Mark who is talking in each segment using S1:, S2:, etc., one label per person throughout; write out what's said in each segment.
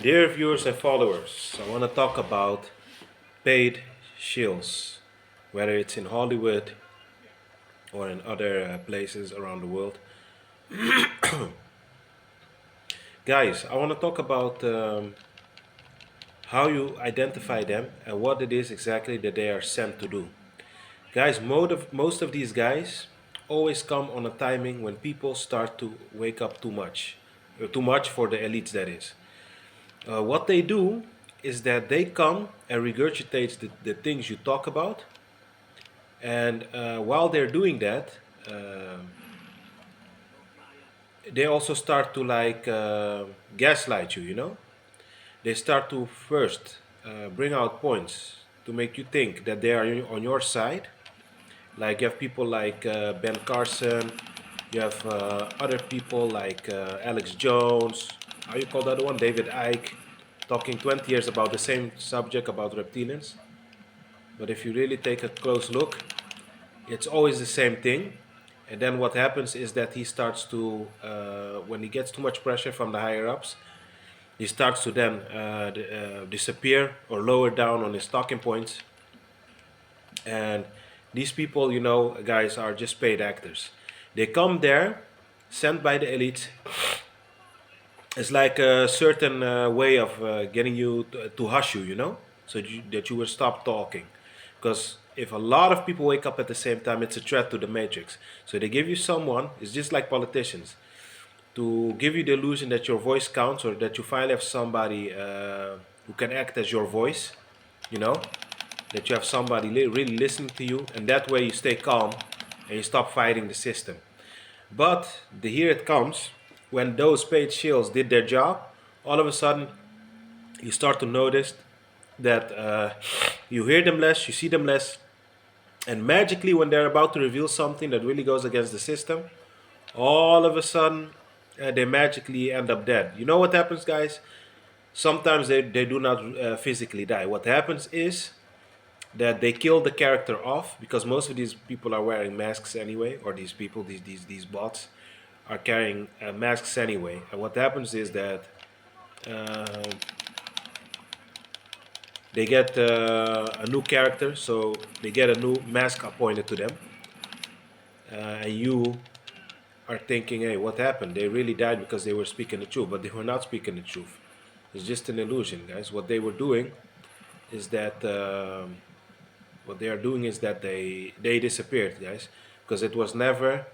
S1: Dear viewers and followers, I want to talk about paid shills, whether it's in Hollywood or in other places around the world. Guys, I want to talk about how you identify them and what it is exactly that they are sent to do. Guys, most of these guys always come on a timing when people start to wake up too much for the elites, that is. What they do is that they come and regurgitate the things you talk about, and while they're doing that, uh, they also start to gaslight you. They start to first bring out points to make you think that they are on your side. Like you have people like Ben Carson, you have other people like Alex Jones, how you call that one, David Icke, talking 20 years about the same subject about reptilians. But if you really take a close look, it's always the same thing. And then what happens is that he starts to, when he gets too much pressure from the higher ups, he starts to then disappear or lower down on his talking points. And these people, guys, are just paid actors. They come there, sent by the elite. It's like a certain way of getting you to hush you, so that you will stop talking. Because if a lot of people wake up at the same time, it's a threat to the matrix. So they give you someone, it's just like politicians, to give you the illusion that your voice counts or that you finally have somebody who can act as your voice, you know, that you have somebody really listening to you, and that way you stay calm and you stop fighting the system. But here it comes, when those paid shields did their job, all of a sudden you start to notice that you hear them less, you see them less, and magically when they're about to reveal something that really goes against the system, all of a sudden they magically end up dead. You know what happens, guys? Sometimes they do not physically die. What happens is that they kill the character off, because most of these people are wearing masks anyway, or these people, these bots, are carrying masks anyway. And what happens is that uh, they get a new character, so they get a new mask appointed to them, and you are thinking, hey, what happened? They really died because they were speaking the truth, but they were not speaking the truth. It's just an illusion, guys. What they were doing is that what they are doing is that they disappeared, guys, because it was never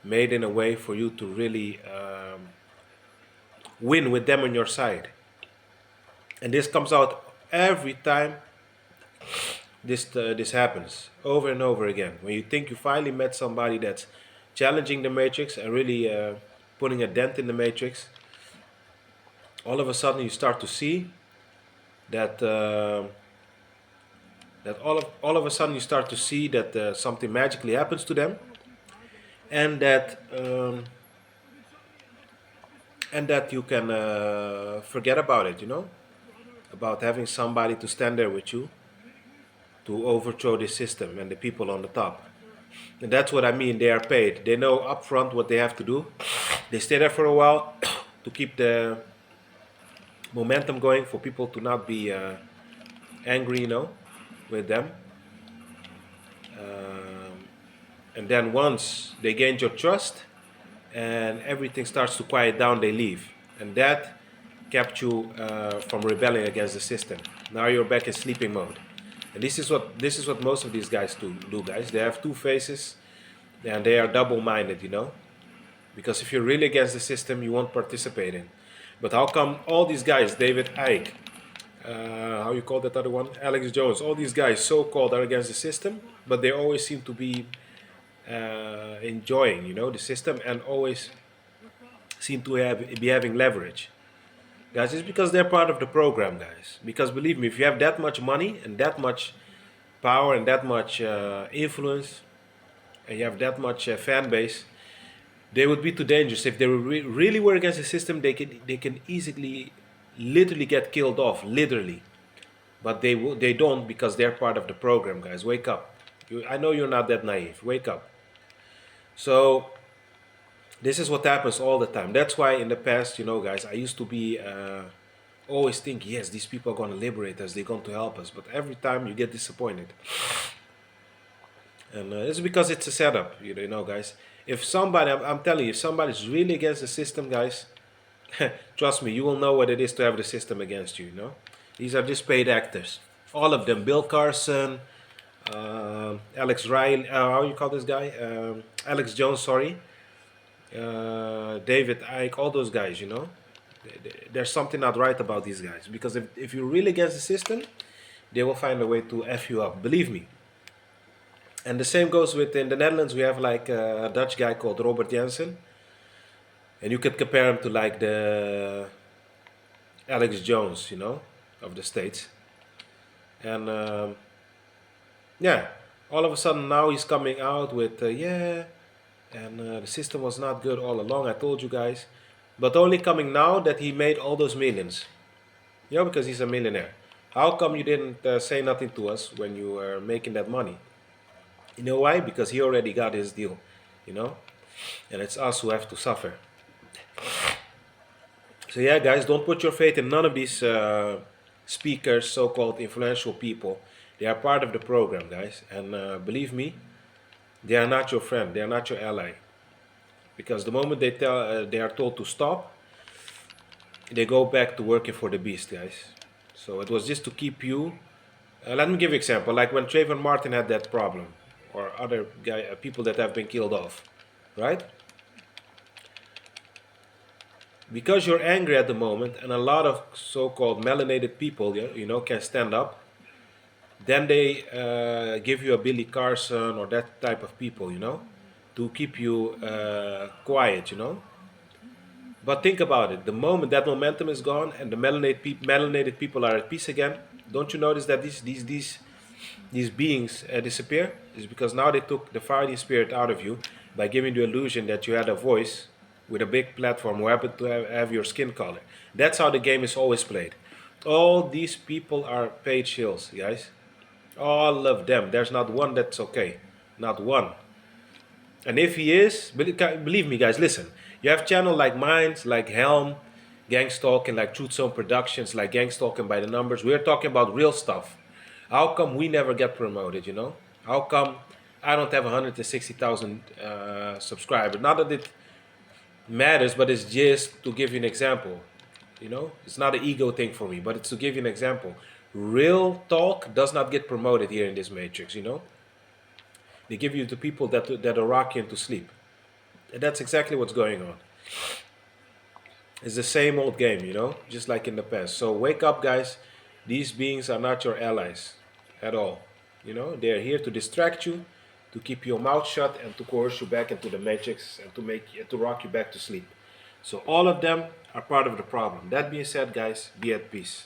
S1: made in a way for you to really win with them on your side. And this comes out every time this happens, over and over again. When you think you finally met somebody that's challenging the matrix and really putting a dent in the matrix, all of a sudden you start to see that all of a sudden you start to see that something magically happens to them, and that you can forget about it, about having somebody to stand there with you to overthrow the system and the people on the top. And that's what I mean. They are paid. They know upfront what they have to do. They stay there for a while to keep the momentum going, for people to not be angry, with them. Um, and then once they gain your trust and everything starts to quiet down, they leave. And that kept you from rebelling against the system. Now you're back in sleeping mode. And this is what most of these guys do, guys. They have two faces, and they are double-minded. Because if you're really against the system, you won't participate in. But how come all these guys, David Icke, how you call that other one, Alex Jones, all these guys so-called are against the system, but they always seem to be enjoying, the system, and always seem to be having leverage. Guys, it's because they're part of the program, guys. Because believe me, if you have that much money and that much power and that much influence, and you have that much fan base, they would be too dangerous. If they really were against the system, they can easily, literally get killed off, literally. But they don't, because they're part of the program, guys. Wake up. I know you're not that naive. Wake up. So this is what happens all the time. That's why in the past, guys, I used to be always think, yes, these people are going to liberate us, they're going to help us, but every time you get disappointed. And it's because it's a setup, you know, guys. If somebody, I'm telling you, if somebody's really against the system, guys, trust me, you will know what it is to have the system against you, you know? These are just paid actors. All of them. Bill Carson, Alex Riley, how you call this guy? Alex Jones, sorry. David Icke, all those guys, you know? There's something not right about these guys. Because if you're really against the system, they will find a way to F you up. Believe me. And the same goes with in the Netherlands, we have like a Dutch guy called Robert Jensen. And you could compare him to like the Alex Jones, you know, of the States. And yeah, all of a sudden now he's coming out with, yeah, and the system was not good all along, I told you guys. But only coming now that he made all those millions, you know, because he's a millionaire. How come you didn't say nothing to us when you were making that money? You know why? Because he already got his deal, you know? And it's us who have to suffer. So yeah, guys, don't put your faith in none of these speakers, so-called influential people. They are part of the program, guys, and believe me, they are not your friend. They are not your ally. Because the moment they are told to stop, they go back to working for the beast, guys. So it was just to keep you. Let me give you an example. Like when Trayvon Martin had that problem, or other people that have been killed off, right? Because you're angry at the moment, and a lot of so-called melanated people, you know, can stand up. Then they give you a Billy Carson or that type of people, you know, to keep you quiet, you know. But think about it: the moment that momentum is gone and the melanated people are at peace again, don't you notice that these beings disappear? Is because now they took the fighting spirit out of you by giving the illusion that you had a voice with a big platform who happened to have your skin color. That's how the game is always played. All these people are paid shills, guys. All of them. There's not one that's okay. Not one. And if he is, believe me, guys, listen. You have channel like mine, like Helm, Gangstalk, and like Truth Zone Productions, like Gangstalk and by the numbers. We're talking about real stuff. How come we never get promoted, you know? How come I don't have 160,000 subscribers? Not that it matters, but it's just to give you an example. You know, it's not an ego thing for me, but it's to give you an example. Real talk does not get promoted here in this matrix, you know? They give you the people that are rocking to sleep. And that's exactly what's going on. It's the same old game, you know, just like in the past. So wake up, guys. These beings are not your allies at all. You know, they're here to distract you, to keep your mouth shut, and to coerce you back into the matrix and to rock you back to sleep. So all of them are part of the problem. That being said, guys, be at peace.